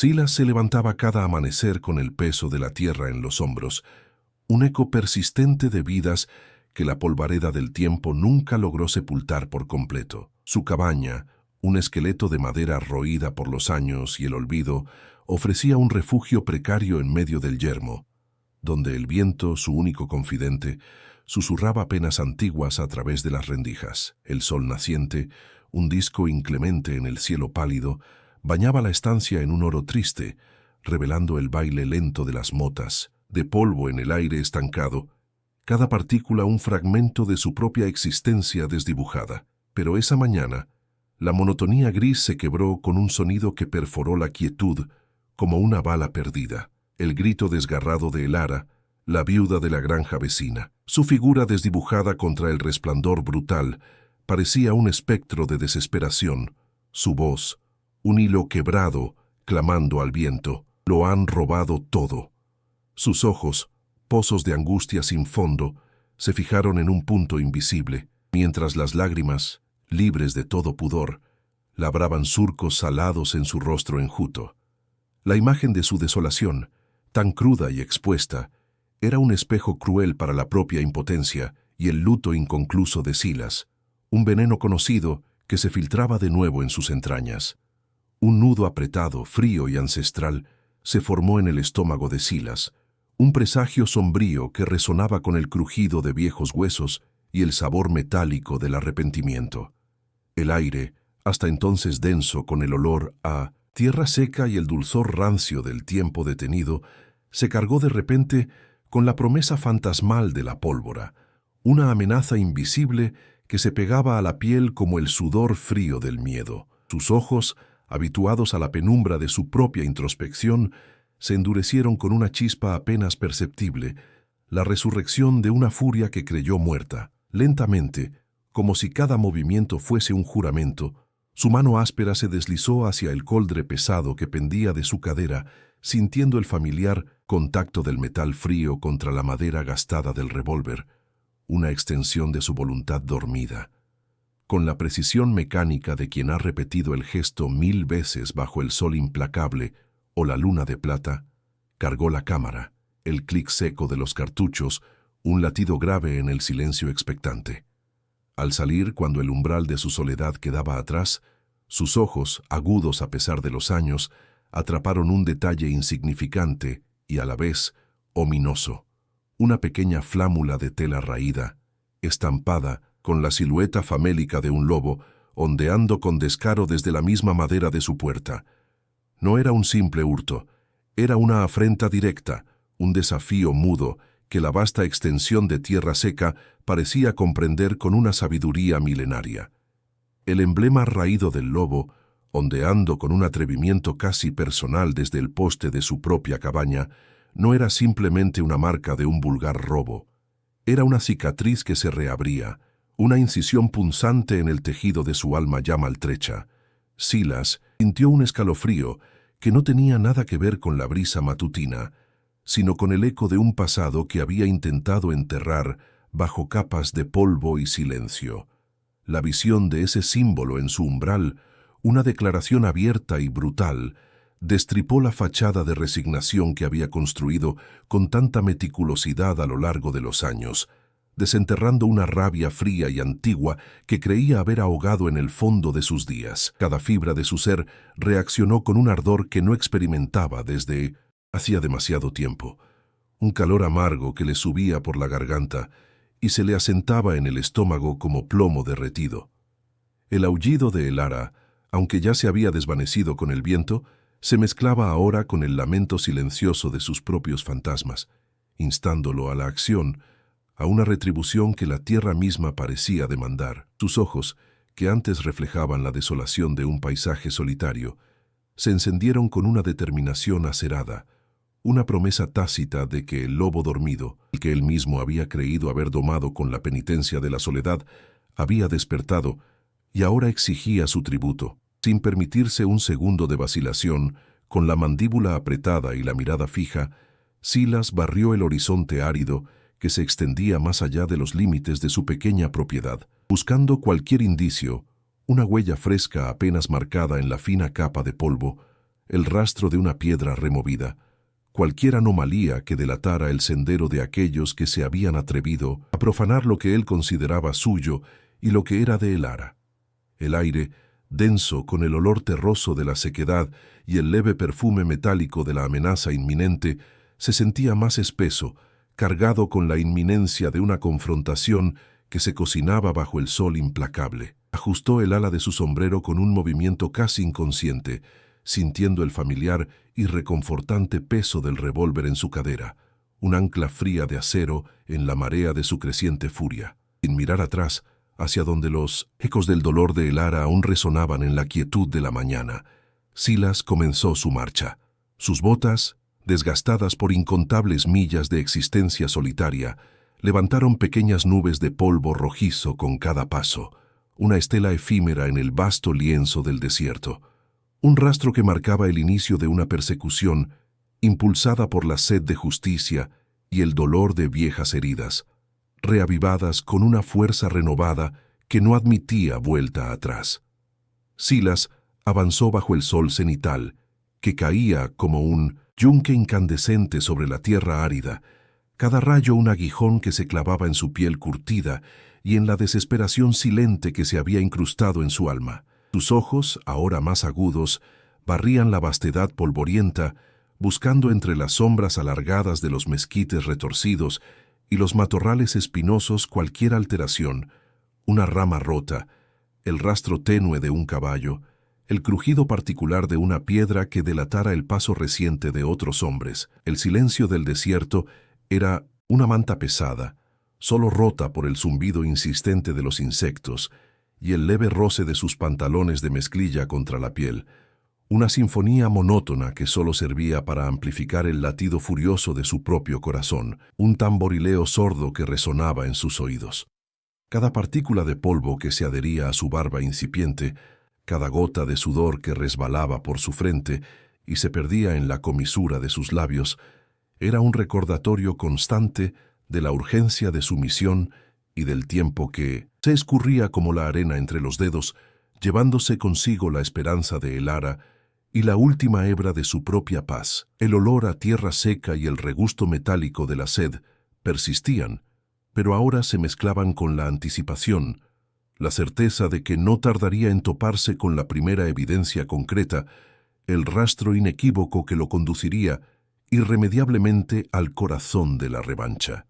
Silas se levantaba cada amanecer con el peso de la tierra en los hombros, un eco persistente de vidas que la polvareda del tiempo nunca logró sepultar por completo. Su cabaña, un esqueleto de madera roída por los años y el olvido, ofrecía un refugio precario en medio del yermo, donde el viento, su único confidente, susurraba penas antiguas a través de las rendijas. El sol naciente, un disco inclemente en el cielo pálido, bañaba la estancia en un oro triste, revelando el baile lento de las motas, de polvo en el aire estancado, cada partícula un fragmento de su propia existencia desdibujada. Pero esa mañana, la monotonía gris se quebró con un sonido que perforó la quietud como una bala perdida. El grito desgarrado de Elara, la viuda de la granja vecina. Su figura desdibujada contra el resplandor brutal parecía un espectro de desesperación. Su voz, un hilo quebrado, clamando al viento. Lo han robado todo. Sus ojos, pozos de angustia sin fondo, se fijaron en un punto invisible, mientras las lágrimas, libres de todo pudor, labraban surcos salados en su rostro enjuto. La imagen de su desolación, tan cruda y expuesta, era un espejo cruel para la propia impotencia y el luto inconcluso de Silas, un veneno conocido que se filtraba de nuevo en sus entrañas. Un nudo apretado, frío y ancestral se formó en el estómago de Silas, un presagio sombrío que resonaba con el crujido de viejos huesos y el sabor metálico del arrepentimiento. El aire, hasta entonces denso con el olor a tierra seca y el dulzor rancio del tiempo detenido, se cargó de repente con la promesa fantasmal de la pólvora, una amenaza invisible que se pegaba a la piel como el sudor frío del miedo. Sus ojos, habituados a la penumbra de su propia introspección, se endurecieron con una chispa apenas perceptible, la resurrección de una furia que creyó muerta. Lentamente, como si cada movimiento fuese un juramento, su mano áspera se deslizó hacia el coldre pesado que pendía de su cadera, sintiendo el familiar contacto del metal frío contra la madera gastada del revólver, una extensión de su voluntad dormida. Con la precisión mecánica de quien ha repetido el gesto 1000 veces bajo el sol implacable o la luna de plata, cargó la cámara, el clic seco de los cartuchos, un latido grave en el silencio expectante. Al salir, cuando el umbral de su soledad quedaba atrás, sus ojos, agudos a pesar de los años, atraparon un detalle insignificante y a la vez ominoso, una pequeña flámula de tela raída, estampada con la silueta famélica de un lobo, ondeando con descaro desde la misma madera de su puerta. No era un simple hurto, era una afrenta directa, un desafío mudo que la vasta extensión de tierra seca parecía comprender con una sabiduría milenaria. El emblema raído del lobo, ondeando con un atrevimiento casi personal desde el poste de su propia cabaña, no era simplemente una marca de un vulgar robo. Era una cicatriz que se reabría, una incisión punzante en el tejido de su alma ya maltrecha. Silas sintió un escalofrío que no tenía nada que ver con la brisa matutina, sino con el eco de un pasado que había intentado enterrar bajo capas de polvo y silencio. La visión de ese símbolo en su umbral, una declaración abierta y brutal, destripó la fachada de resignación que había construido con tanta meticulosidad a lo largo de los años, desenterrando una rabia fría y antigua que creía haber ahogado en el fondo de sus días. Cada fibra de su ser reaccionó con un ardor que no experimentaba desde hacía demasiado tiempo, un calor amargo que le subía por la garganta y se le asentaba en el estómago como plomo derretido. El aullido de Elara, aunque ya se había desvanecido con el viento, se mezclaba ahora con el lamento silencioso de sus propios fantasmas, instándolo a la acción, a una retribución que la tierra misma parecía demandar. Sus ojos, que antes reflejaban la desolación de un paisaje solitario, se encendieron con una determinación acerada, una promesa tácita de que el lobo dormido, el que él mismo había creído haber domado con la penitencia de la soledad, había despertado y ahora exigía su tributo. Sin permitirse un segundo de vacilación, con la mandíbula apretada y la mirada fija, Silas barrió el horizonte árido que se extendía más allá de los límites de su pequeña propiedad, buscando cualquier indicio, una huella fresca apenas marcada en la fina capa de polvo, el rastro de una piedra removida, cualquier anomalía que delatara el sendero de aquellos que se habían atrevido a profanar lo que él consideraba suyo y lo que era de Elara. El aire, denso con el olor terroso de la sequedad y el leve perfume metálico de la amenaza inminente, se sentía más espeso, cargado con la inminencia de una confrontación que se cocinaba bajo el sol implacable. Ajustó el ala de su sombrero con un movimiento casi inconsciente, sintiendo el familiar y reconfortante peso del revólver en su cadera, un ancla fría de acero en la marea de su creciente furia. Sin mirar atrás, hacia donde los ecos del dolor de Elara aún resonaban en la quietud de la mañana, Silas comenzó su marcha. Sus botas, desgastadas por incontables millas de existencia solitaria, levantaron pequeñas nubes de polvo rojizo con cada paso, una estela efímera en el vasto lienzo del desierto, un rastro que marcaba el inicio de una persecución impulsada por la sed de justicia y el dolor de viejas heridas, reavivadas con una fuerza renovada que no admitía vuelta atrás. Silas avanzó bajo el sol cenital, que caía como un yunque incandescente sobre la tierra árida, cada rayo un aguijón que se clavaba en su piel curtida y en la desesperación silente que se había incrustado en su alma. Sus ojos, ahora más agudos, barrían la vastedad polvorienta, buscando entre las sombras alargadas de los mezquites retorcidos y los matorrales espinosos cualquier alteración, una rama rota, el rastro tenue de un caballo, el crujido particular de una piedra que delatara el paso reciente de otros hombres. El silencio del desierto era una manta pesada, solo rota por el zumbido insistente de los insectos y el leve roce de sus pantalones de mezclilla contra la piel, una sinfonía monótona que solo servía para amplificar el latido furioso de su propio corazón, un tamborileo sordo que resonaba en sus oídos. Cada partícula de polvo que se adhería a su barba incipiente, cada gota de sudor que resbalaba por su frente y se perdía en la comisura de sus labios, era un recordatorio constante de la urgencia de su misión y del tiempo que se escurría como la arena entre los dedos, llevándose consigo la esperanza de Elara y la última hebra de su propia paz. El olor a tierra seca y el regusto metálico de la sed persistían, pero ahora se mezclaban con la anticipación, la certeza de que no tardaría en toparse con la primera evidencia concreta, el rastro inequívoco que lo conduciría irremediablemente al corazón de la revancha.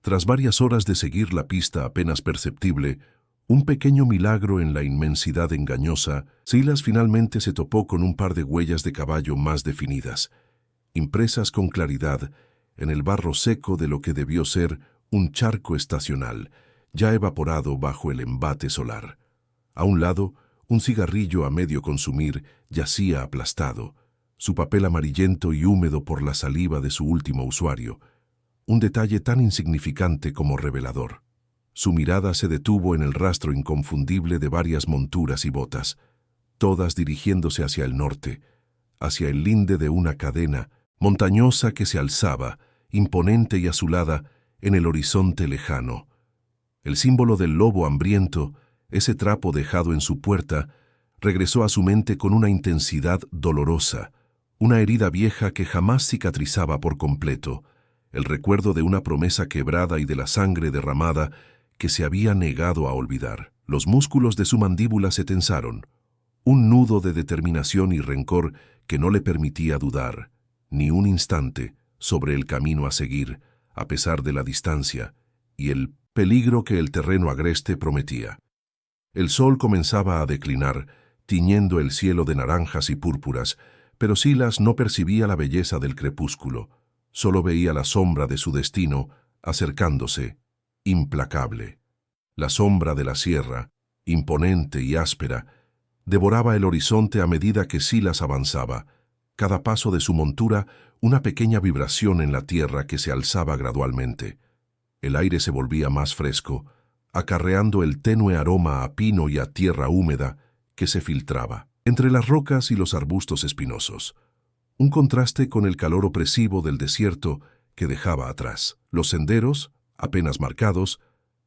Tras varias horas de seguir la pista apenas perceptible, un pequeño milagro en la inmensidad engañosa, Silas finalmente se topó con un par de huellas de caballo más definidas, impresas con claridad en el barro seco de lo que debió ser un charco estacional, ya evaporado bajo el embate solar. A un lado, un cigarrillo a medio consumir yacía aplastado, su papel amarillento y húmedo por la saliva de su último usuario, un detalle tan insignificante como revelador. Su mirada se detuvo en el rastro inconfundible de varias monturas y botas, todas dirigiéndose hacia el norte, hacia el linde de una cadena montañosa que se alzaba, imponente y azulada, en el horizonte lejano. El símbolo del lobo hambriento, ese trapo dejado en su puerta, regresó a su mente con una intensidad dolorosa, una herida vieja que jamás cicatrizaba por completo, el recuerdo de una promesa quebrada y de la sangre derramada que se había negado a olvidar. Los músculos de su mandíbula se tensaron, un nudo de determinación y rencor que no le permitía dudar, ni un instante, sobre el camino a seguir, a pesar de la distancia y el peligro que el terreno agreste prometía. El sol comenzaba a declinar, tiñendo el cielo de naranjas y púrpuras, pero Silas no percibía la belleza del crepúsculo, solo veía la sombra de su destino acercándose, implacable. La sombra de la sierra, imponente y áspera, devoraba el horizonte a medida que Silas avanzaba, cada paso de su montura una pequeña vibración en la tierra que se alzaba gradualmente. El aire se volvía más fresco, acarreando el tenue aroma a pino y a tierra húmeda que se filtraba entre las rocas y los arbustos espinosos, un contraste con el calor opresivo del desierto que dejaba atrás. Los senderos, apenas marcados,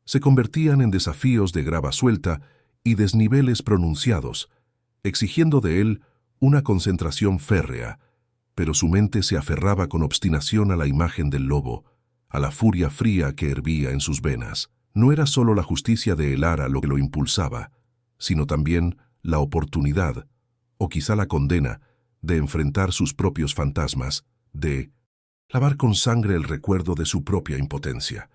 se convertían en desafíos de grava suelta y desniveles pronunciados, exigiendo de él una concentración férrea, pero su mente se aferraba con obstinación a la imagen del lobo, a la furia fría que hervía en sus venas. No era solo la justicia de Elara lo que lo impulsaba, sino también la oportunidad, o quizá la condena, de enfrentar sus propios fantasmas, de lavar con sangre el recuerdo de su propia impotencia.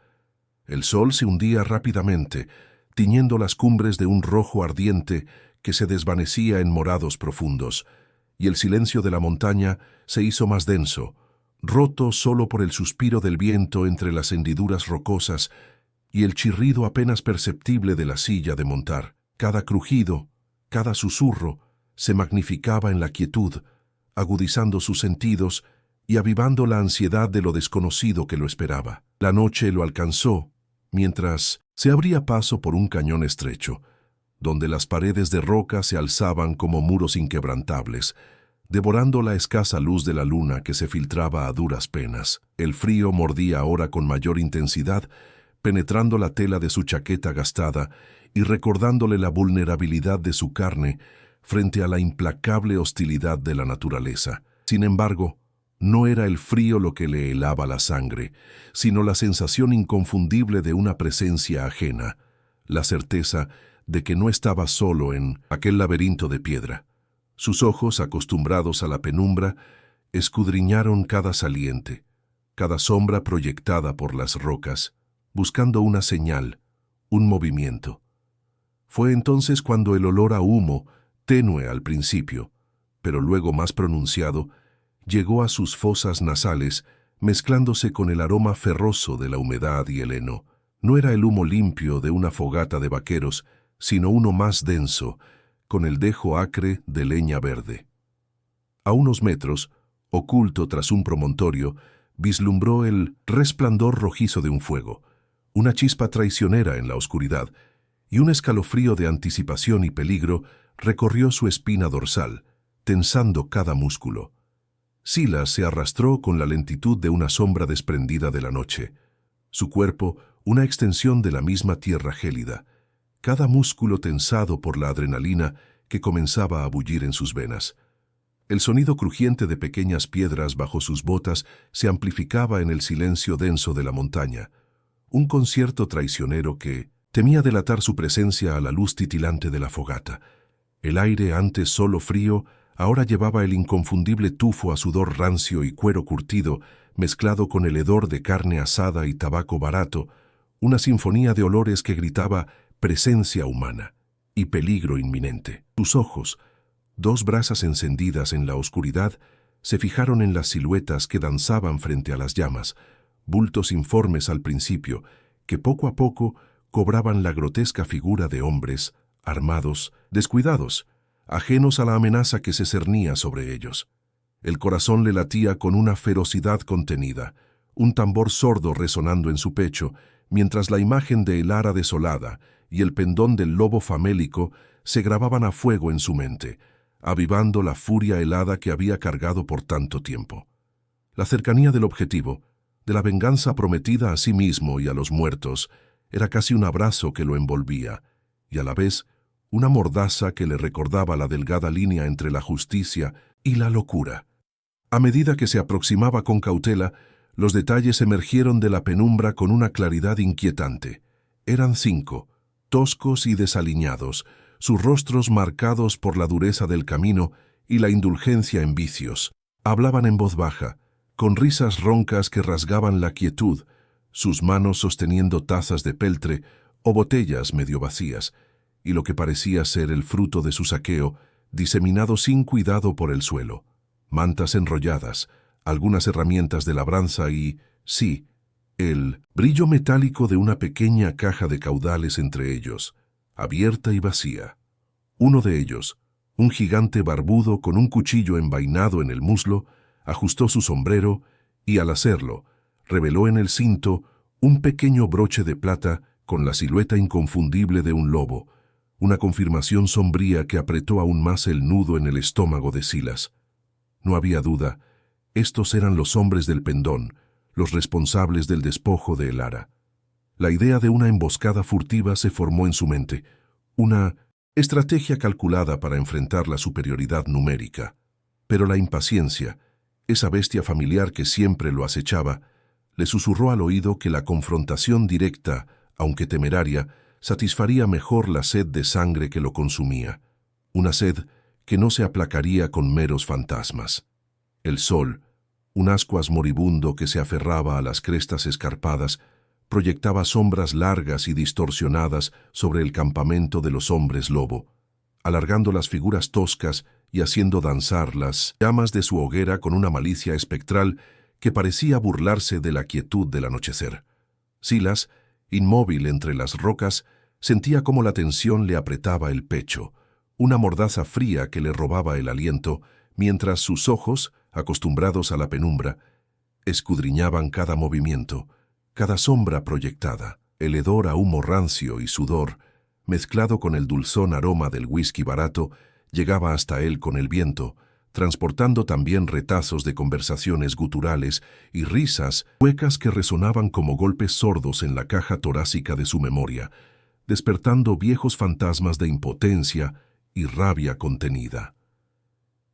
El sol se hundía rápidamente, tiñendo las cumbres de un rojo ardiente que se desvanecía en morados profundos, y el silencio de la montaña se hizo más denso, roto solo por el suspiro del viento entre las hendiduras rocosas y el chirrido apenas perceptible de la silla de montar. Cada crujido, cada susurro, se magnificaba en la quietud, agudizando sus sentidos y avivando la ansiedad de lo desconocido que lo esperaba. La noche lo alcanzó, mientras se abría paso por un cañón estrecho, donde las paredes de roca se alzaban como muros inquebrantables, devorando la escasa luz de la luna que se filtraba a duras penas. El frío mordía ahora con mayor intensidad, penetrando la tela de su chaqueta gastada y recordándole la vulnerabilidad de su carne frente a la implacable hostilidad de la naturaleza. Sin embargo, no era el frío lo que le helaba la sangre, sino la sensación inconfundible de una presencia ajena, la certeza de que no estaba solo en aquel laberinto de piedra. Sus ojos, acostumbrados a la penumbra, escudriñaron cada saliente, cada sombra proyectada por las rocas, buscando una señal, un movimiento. Fue entonces cuando el olor a humo, tenue al principio, pero luego más pronunciado, llegó a sus fosas nasales, mezclándose con el aroma ferroso de la humedad y el heno. No era el humo limpio de una fogata de vaqueros, sino uno más denso, con el dejo acre de leña verde. A unos metros, oculto tras un promontorio, vislumbró el resplandor rojizo de un fuego, una chispa traicionera en la oscuridad, y un escalofrío de anticipación y peligro recorrió su espina dorsal, tensando cada músculo. Silas se arrastró con la lentitud de una sombra desprendida de la noche. Su cuerpo, una extensión de la misma tierra gélida, cada músculo tensado por la adrenalina que comenzaba a bullir en sus venas. El sonido crujiente de pequeñas piedras bajo sus botas se amplificaba en el silencio denso de la montaña, un concierto traicionero que temía delatar su presencia a la luz titilante de la fogata. El aire, antes solo frío, ahora llevaba el inconfundible tufo a sudor rancio y cuero curtido, mezclado con el hedor de carne asada y tabaco barato, una sinfonía de olores que gritaba presencia humana y peligro inminente. Sus ojos, dos brasas encendidas en la oscuridad, se fijaron en las siluetas que danzaban frente a las llamas, bultos informes al principio, que poco a poco cobraban la grotesca figura de hombres, armados, descuidados, ajenos a la amenaza que se cernía sobre ellos. El corazón le latía con una ferocidad contenida, un tambor sordo resonando en su pecho, mientras la imagen de Elara desolada y el pendón del lobo famélico se grababan a fuego en su mente, avivando la furia helada que había cargado por tanto tiempo. La cercanía del objetivo, de la venganza prometida a sí mismo y a los muertos, era casi un abrazo que lo envolvía, y a la vez una mordaza que le recordaba la delgada línea entre la justicia y la locura. A medida que se aproximaba con cautela, los detalles emergieron de la penumbra con una claridad inquietante. Eran 5, toscos y desaliñados, sus rostros marcados por la dureza del camino y la indulgencia en vicios. Hablaban en voz baja, con risas roncas que rasgaban la quietud, sus manos sosteniendo tazas de peltre o botellas medio vacías, y lo que parecía ser el fruto de su saqueo, diseminado sin cuidado por el suelo. Mantas enrolladas, algunas herramientas de labranza y, sí, el brillo metálico de una pequeña caja de caudales entre ellos, abierta y vacía. Uno de ellos, un gigante barbudo con un cuchillo envainado en el muslo, ajustó su sombrero y, al hacerlo, reveló en el cinto un pequeño broche de plata con la silueta inconfundible de un lobo, una confirmación sombría que apretó aún más el nudo en el estómago de Silas. No había duda, estos eran los hombres del pendón, los responsables del despojo de Elara. La idea de una emboscada furtiva se formó en su mente, una Estrategia calculada para enfrentar la superioridad numérica. Pero la impaciencia, esa bestia familiar que siempre lo acechaba, le susurró al oído que la confrontación directa, aunque temeraria, satisfaría mejor la sed de sangre que lo consumía. Una sed que no se aplacaría con meros fantasmas. El sol, un ascuas moribundo que se aferraba a las crestas escarpadas, proyectaba sombras largas y distorsionadas sobre el campamento de los hombres lobo, alargando las figuras toscas y haciendo danzar las llamas de su hoguera con una malicia espectral que parecía burlarse de la quietud del anochecer. Silas, inmóvil entre las rocas, sentía cómo la tensión le apretaba el pecho, una mordaza fría que le robaba el aliento, mientras sus ojos, acostumbrados a la penumbra, escudriñaban cada movimiento, cada sombra proyectada. El hedor a humo rancio y sudor, mezclado con el dulzón aroma del whisky barato, llegaba hasta él con el viento, transportando también retazos de conversaciones guturales y risas huecas que resonaban como golpes sordos en la caja torácica de su memoria, despertando viejos fantasmas de impotencia y rabia contenida.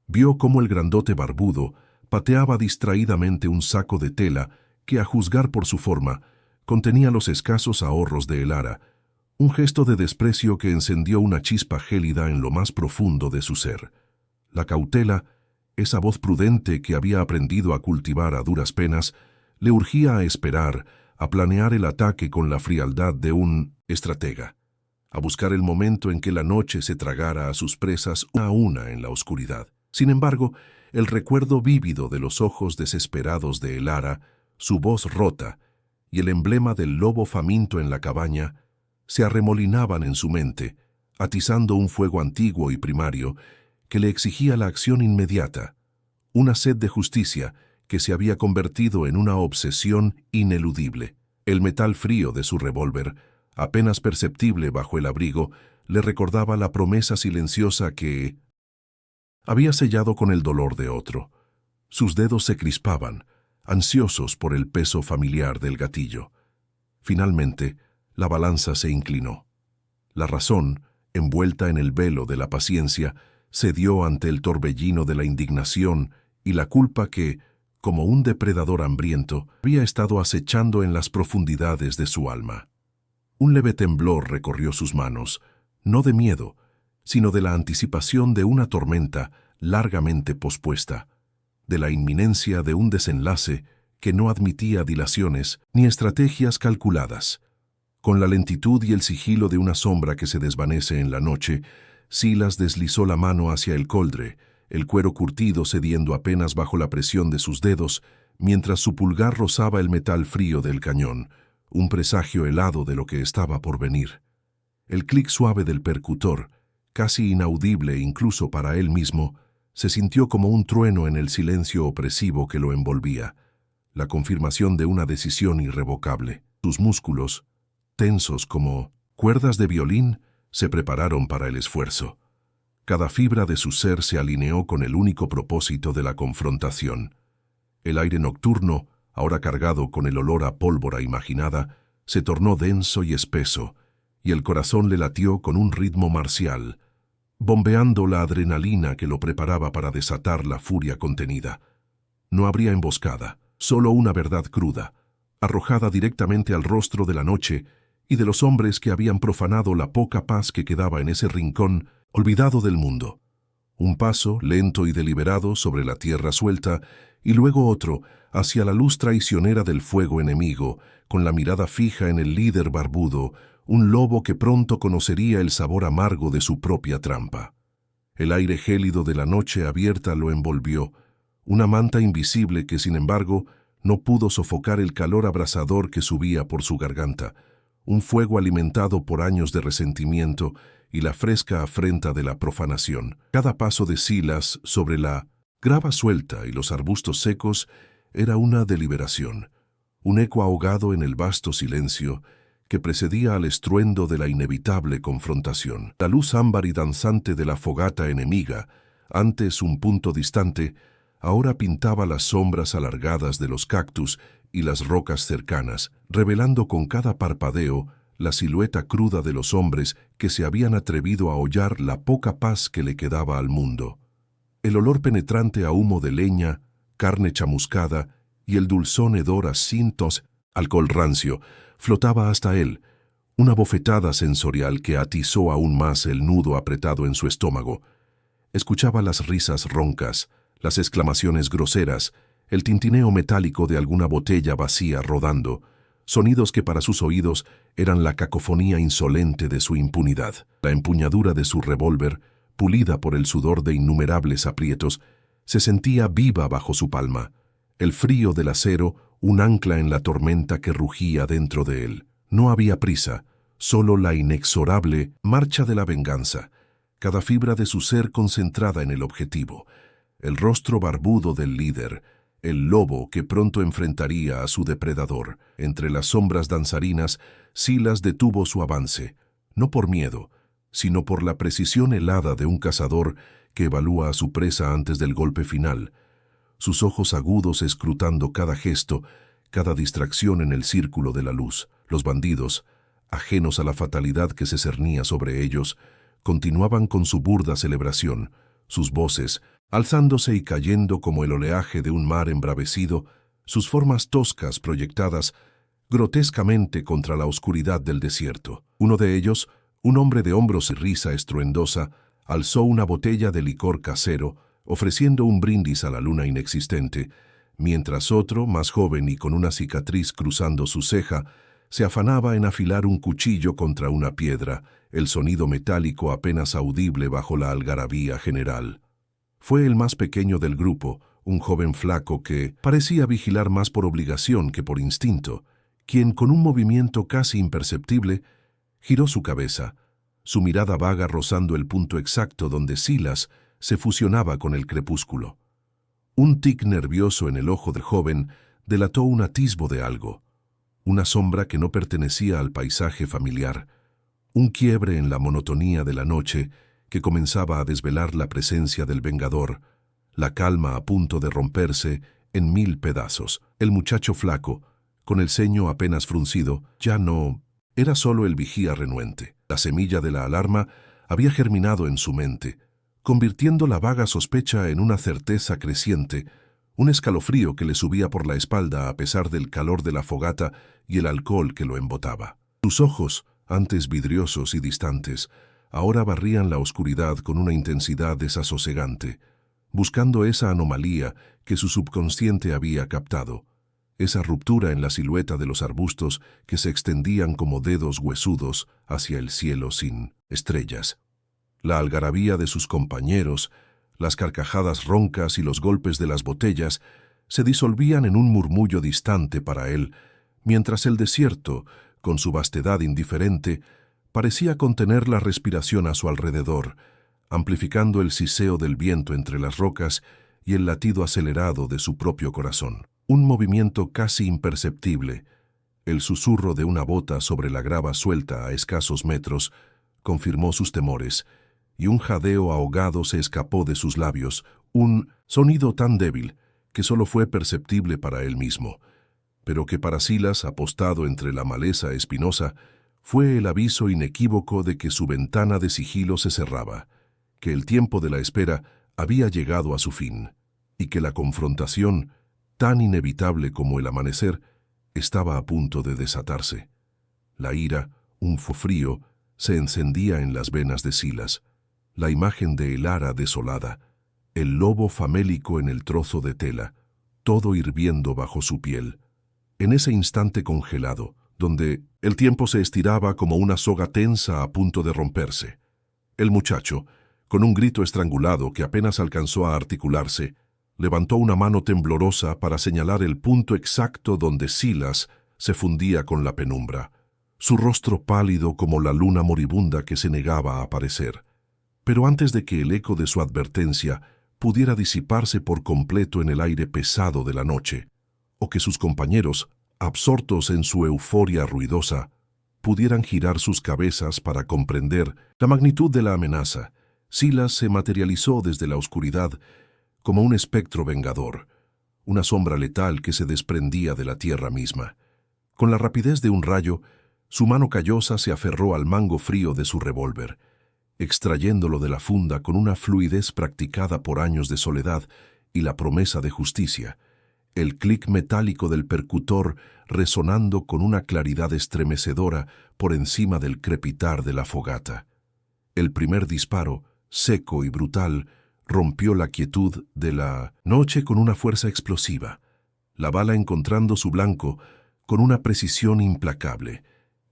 Vio cómo el grandote barbudo pateaba distraídamente un saco de tela que, a juzgar por su forma, contenía los escasos ahorros de Elara, un gesto de desprecio que encendió una chispa gélida en lo más profundo de su ser. La cautela, esa voz prudente que había aprendido a cultivar a duras penas, le urgía a esperar, a planear el ataque con la frialdad de un estratega, a buscar el momento en que la noche se tragara a sus presas una a una en la oscuridad. Sin embargo, el recuerdo vívido de los ojos desesperados de Elara, su voz rota y el emblema del lobo faminto en la cabaña se arremolinaban en su mente, atizando un fuego antiguo y primario que le exigía la acción inmediata, una sed de justicia que se había convertido en una obsesión ineludible. El metal frío de su revólver, apenas perceptible bajo el abrigo, le recordaba la promesa silenciosa que había sellado con el dolor de otro. Sus dedos se crispaban, ansiosos por el peso familiar del gatillo. Finalmente, la balanza se inclinó. La razón, envuelta en el velo de la paciencia, cedió ante el torbellino de la indignación y la culpa que, como un depredador hambriento, había estado acechando en las profundidades de su alma. Un leve temblor recorrió sus manos, no de miedo, sino de la anticipación de una tormenta largamente pospuesta, de la inminencia de un desenlace que no admitía dilaciones ni estrategias calculadas. Con la lentitud y el sigilo de una sombra que se desvanece en la noche, Silas deslizó la mano hacia el coldre, el cuero curtido cediendo apenas bajo la presión de sus dedos, mientras su pulgar rozaba el metal frío del cañón, un presagio helado de lo que estaba por venir. El clic suave del percutor, casi inaudible incluso para él mismo, se sintió como un trueno en el silencio opresivo que lo envolvía, la confirmación de una decisión irrevocable. Sus músculos, tensos como cuerdas de violín, se prepararon para el esfuerzo. Cada fibra de su ser se alineó con el único propósito de la confrontación. El aire nocturno, ahora cargado con el olor a pólvora imaginada, se tornó denso y espeso, y el corazón le latió con un ritmo marcial, bombeando la adrenalina que lo preparaba para desatar la furia contenida. No habría emboscada, solo una verdad cruda, arrojada directamente al rostro de la noche y de los hombres que habían profanado la poca paz que quedaba en ese rincón olvidado del mundo. Un paso lento y deliberado sobre la tierra suelta y luego otro hacia la luz traicionera del fuego enemigo, con la mirada fija en el líder barbudo, un lobo que pronto conocería el sabor amargo de su propia trampa. El aire gélido de la noche abierta lo envolvió, una manta invisible que, sin embargo, no pudo sofocar el calor abrasador que subía por su garganta, un fuego alimentado por años de resentimiento y la fresca afrenta de la profanación. Cada paso de Silas sobre la grava suelta y los arbustos secos era una deliberación, un eco ahogado en el vasto silencio que precedía al estruendo de la inevitable confrontación. La luz ámbar y danzante de la fogata enemiga, antes un punto distante, ahora pintaba las sombras alargadas de los cactus y las rocas cercanas, revelando con cada parpadeo la silueta cruda de los hombres que se habían atrevido a hollar la poca paz que le quedaba al mundo. El olor penetrante a humo de leña, carne chamuscada y el dulzón hedor a cintos, alcohol rancio, flotaba hasta él, una bofetada sensorial que atizó aún más el nudo apretado en su estómago. Escuchaba las risas roncas, las exclamaciones groseras, el tintineo metálico de alguna botella vacía rodando, sonidos que para sus oídos eran la cacofonía insolente de su impunidad. La empuñadura de su revólver, pulida por el sudor de innumerables aprietos, se sentía viva bajo su palma. El frío del acero, un ancla en la tormenta que rugía dentro de él. No había prisa, solo la inexorable marcha de la venganza, cada fibra de su ser concentrada en el objetivo. El rostro barbudo del líder, el lobo que pronto enfrentaría a su depredador. Entre las sombras danzarinas, Silas detuvo su avance, no por miedo, sino por la precisión helada de un cazador que evalúa a su presa antes del golpe final, sus ojos agudos escrutando cada gesto, cada distracción en el círculo de la luz. Los bandidos, ajenos a la fatalidad que se cernía sobre ellos, continuaban con su burda celebración, sus voces, alzándose y cayendo como el oleaje de un mar embravecido, sus formas toscas proyectadas grotescamente contra la oscuridad del desierto. Uno de ellos, un hombre de hombros y risa estruendosa, alzó una botella de licor casero, ofreciendo un brindis a la luna inexistente, mientras otro, más joven y con una cicatriz cruzando su ceja, se afanaba en afilar un cuchillo contra una piedra, el sonido metálico apenas audible bajo la algarabía general. Fue el más pequeño del grupo, un joven flaco que parecía vigilar más por obligación que por instinto, quien con un movimiento casi imperceptible giró su cabeza, su mirada vaga rozando el punto exacto donde Silas se fusionaba con el crepúsculo. Un tic nervioso en el ojo del joven delató un atisbo de algo, una sombra que no pertenecía al paisaje familiar, un quiebre en la monotonía de la noche que comenzaba a desvelar la presencia del vengador, la calma a punto de romperse en 1000 pedazos. El muchacho flaco, con el ceño apenas fruncido, ya no era solo el vigía renuente. La semilla de la alarma había germinado en su mente, convirtiendo la vaga sospecha en una certeza creciente, un escalofrío que le subía por la espalda a pesar del calor de la fogata y el alcohol que lo embotaba. Sus ojos, antes vidriosos y distantes, ahora barrían la oscuridad con una intensidad desasosegante, buscando esa anomalía que su subconsciente había captado, esa ruptura en la silueta de los arbustos que se extendían como dedos huesudos hacia el cielo sin estrellas. La algarabía de sus compañeros, las carcajadas roncas y los golpes de las botellas se disolvían en un murmullo distante para él, mientras el desierto, con su vastedad indiferente, parecía contener la respiración a su alrededor, amplificando el siseo del viento entre las rocas y el latido acelerado de su propio corazón. Un movimiento casi imperceptible, el susurro de una bota sobre la grava suelta a escasos metros, confirmó sus temores, y un jadeo ahogado se escapó de sus labios, un sonido tan débil que solo fue perceptible para él mismo, pero que para Silas, apostado entre la maleza espinosa, fue el aviso inequívoco de que su ventana de sigilo se cerraba, que el tiempo de la espera había llegado a su fin, y que la confrontación, tan inevitable como el amanecer, estaba a punto de desatarse. La ira, un frío, se encendía en las venas de Silas. La imagen de el ara desolada, el lobo famélico en el trozo de tela, todo hirviendo bajo su piel. En ese instante congelado, donde el tiempo se estiraba como una soga tensa a punto de romperse, el muchacho, con un grito estrangulado que apenas alcanzó a articularse, levantó una mano temblorosa para señalar el punto exacto donde Silas se fundía con la penumbra, su rostro pálido como la luna moribunda que se negaba a aparecer. Pero antes de que el eco de su advertencia pudiera disiparse por completo en el aire pesado de la noche, o que sus compañeros, absortos en su euforia ruidosa, pudieran girar sus cabezas para comprender la magnitud de la amenaza, Silas se materializó desde la oscuridad como un espectro vengador, una sombra letal que se desprendía de la tierra misma. Con la rapidez de un rayo, Su mano callosa se aferró al mango frío de su revólver, extrayéndolo de la funda con una fluidez practicada por años de soledad y la promesa de justicia, el clic metálico del percutor resonando con una claridad estremecedora por encima del crepitar de la fogata. El primer disparo, seco y brutal, rompió la quietud de la noche con una fuerza explosiva, la bala encontrando su blanco con una precisión implacable,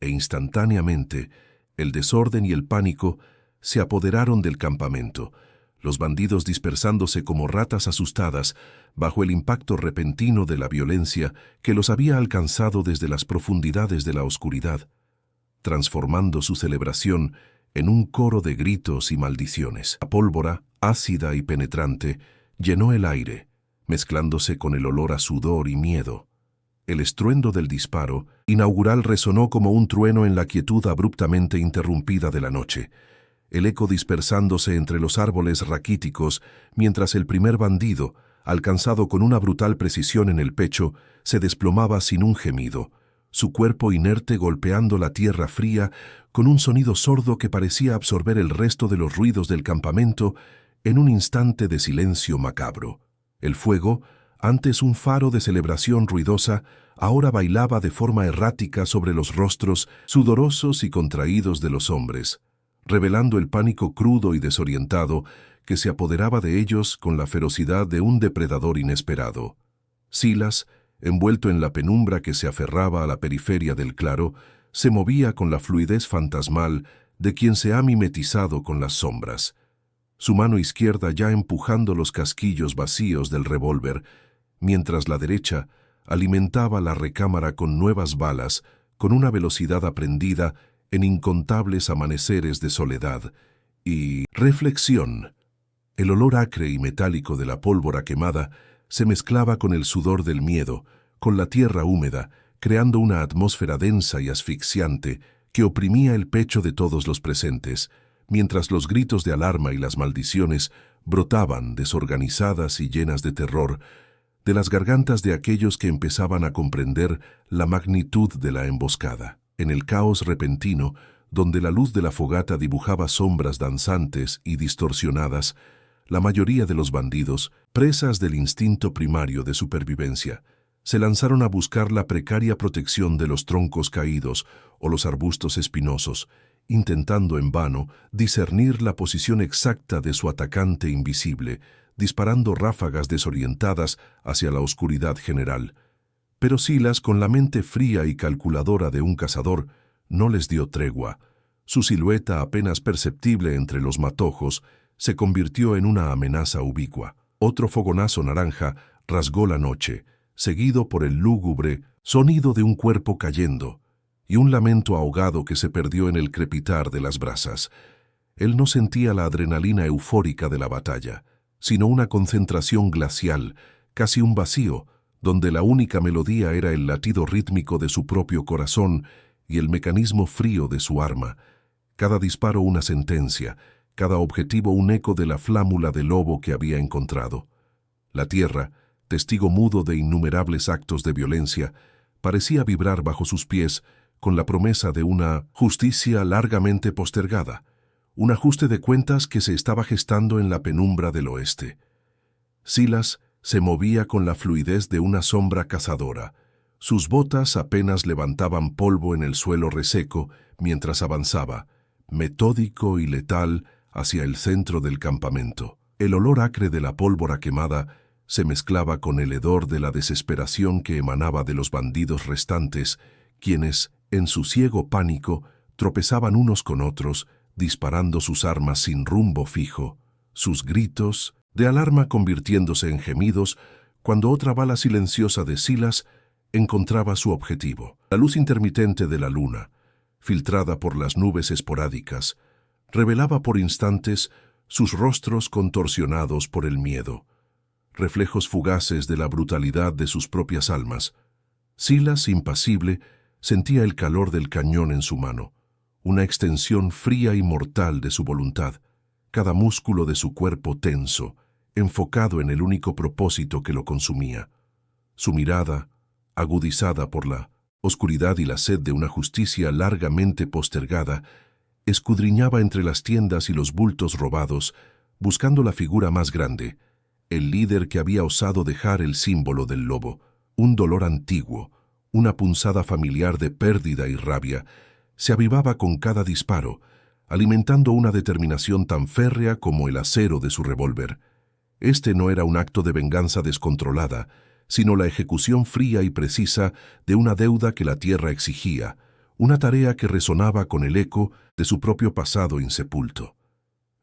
e instantáneamente el desorden y el pánico se apoderaron del campamento, los bandidos dispersándose como ratas asustadas bajo el impacto repentino de la violencia que los había alcanzado desde las profundidades de la oscuridad, transformando su celebración en un coro de gritos y maldiciones. La pólvora, ácida y penetrante, llenó el aire, mezclándose con el olor a sudor y miedo. El estruendo del disparo inaugural resonó como un trueno en la quietud abruptamente interrumpida de la noche, el eco dispersándose entre los árboles raquíticos mientras el primer bandido, alcanzado con una brutal precisión en el pecho, se desplomaba sin un gemido, su cuerpo inerte golpeando la tierra fría con un sonido sordo que parecía absorber el resto de los ruidos del campamento en un instante de silencio macabro. El fuego, antes un faro de celebración ruidosa, ahora bailaba de forma errática sobre los rostros sudorosos y contraídos de los hombres, revelando el pánico crudo y desorientado que se apoderaba de ellos con la ferocidad de un depredador inesperado. Silas, envuelto en la penumbra que se aferraba a la periferia del claro, se movía con la fluidez fantasmal de quien se ha mimetizado con las sombras, su mano izquierda ya empujando los casquillos vacíos del revólver, mientras la derecha alimentaba la recámara con nuevas balas, con una velocidad aprendida en incontables amaneceres de soledad y reflexión. El olor acre y metálico de la pólvora quemada se mezclaba con el sudor del miedo, con la tierra húmeda, creando una atmósfera densa y asfixiante que oprimía el pecho de todos los presentes, mientras los gritos de alarma y las maldiciones brotaban, desorganizadas y llenas de terror, de las gargantas de aquellos que empezaban a comprender la magnitud de la emboscada. En el caos repentino, donde la luz de la fogata dibujaba sombras danzantes y distorsionadas, la mayoría de los bandidos, presas del instinto primario de supervivencia, se lanzaron a buscar la precaria protección de los troncos caídos o los arbustos espinosos, intentando en vano discernir la posición exacta de su atacante invisible, disparando ráfagas desorientadas hacia la oscuridad general. Pero Silas, con la mente fría y calculadora de un cazador, no les dio tregua. Su silueta, apenas perceptible entre los matojos, se convirtió en una amenaza ubicua. Otro fogonazo naranja rasgó la noche, seguido por el lúgubre sonido de un cuerpo cayendo, y un lamento ahogado que se perdió en el crepitar de las brasas. Él no sentía la adrenalina eufórica de la batalla, sino una concentración glacial, casi un vacío, donde la única melodía era el latido rítmico de su propio corazón y el mecanismo frío de su arma. Cada disparo una sentencia, cada objetivo un eco de la flámula de lobo que había encontrado. La tierra, testigo mudo de innumerables actos de violencia, parecía vibrar bajo sus pies con la promesa de una justicia largamente postergada, un ajuste de cuentas que se estaba gestando en la penumbra del oeste. Silas se movía con la fluidez de una sombra cazadora. Sus botas apenas levantaban polvo en el suelo reseco mientras avanzaba, metódico y letal, hacia el centro del campamento. El olor acre de la pólvora quemada se mezclaba con el hedor de la desesperación que emanaba de los bandidos restantes, quienes, en su ciego pánico, tropezaban unos con otros, disparando sus armas sin rumbo fijo, sus gritos de alarma convirtiéndose en gemidos cuando otra bala silenciosa de Silas encontraba su objetivo. La luz intermitente de la luna, filtrada por las nubes esporádicas, revelaba por instantes sus rostros contorsionados por el miedo, reflejos fugaces de la brutalidad de sus propias almas. Silas, impasible, sentía el calor del cañón en su mano, una extensión fría y mortal de su voluntad, cada músculo de su cuerpo tenso, enfocado en el único propósito que lo consumía. Su mirada, agudizada por la oscuridad y la sed de una justicia largamente postergada, escudriñaba entre las tiendas y los bultos robados, buscando la figura más grande, el líder que había osado dejar el símbolo del lobo, un dolor antiguo, una punzada familiar de pérdida y rabia, se avivaba con cada disparo, alimentando una determinación tan férrea como el acero de su revólver. Este no era un acto de venganza descontrolada, sino la ejecución fría y precisa de una deuda que la tierra exigía, una tarea que resonaba con el eco de su propio pasado insepulto.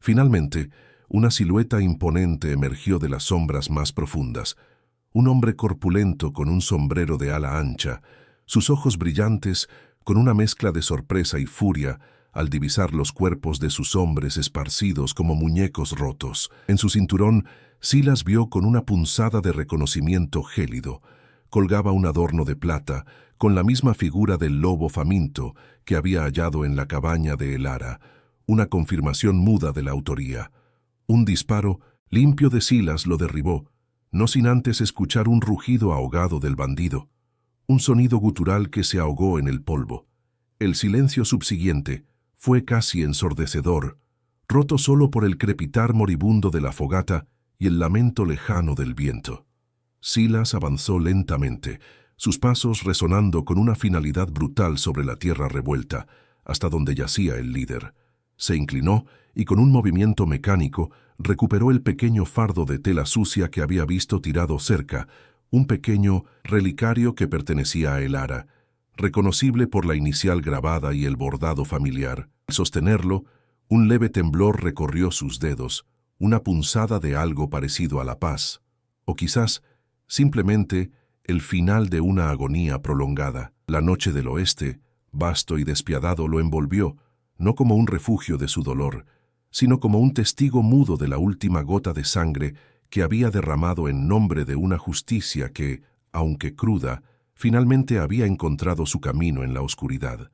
Finalmente, una silueta imponente emergió de las sombras más profundas, un hombre corpulento con un sombrero de ala ancha, sus ojos brillantes con una mezcla de sorpresa y furia al divisar los cuerpos de sus hombres esparcidos como muñecos rotos. En su cinturón, Silas vio con una punzada de reconocimiento gélido. Colgaba un adorno de plata, con la misma figura del lobo faminto que había hallado en la cabaña de Elara, una confirmación muda de la autoría. Un disparo limpio de Silas lo derribó, no sin antes escuchar un rugido ahogado del bandido, un sonido gutural que se ahogó en el polvo. El silencio subsiguiente fue casi ensordecedor, roto solo por el crepitar moribundo de la fogata y el lamento lejano del viento. Silas avanzó lentamente, sus pasos resonando con una finalidad brutal sobre la tierra revuelta, hasta donde yacía el líder. Se inclinó y con un movimiento mecánico recuperó el pequeño fardo de tela sucia que había visto tirado cerca, un pequeño relicario que pertenecía a Elara, reconocible por la inicial grabada y el bordado familiar. Al sostenerlo, un leve temblor recorrió sus dedos, una punzada de algo parecido a la paz, o quizás simplemente el final de una agonía prolongada. La noche del oeste, vasto y despiadado, lo envolvió, no como un refugio de su dolor, sino como un testigo mudo de la última gota de sangre que había derramado en nombre de una justicia que, aunque cruda, finalmente había encontrado su camino en la oscuridad.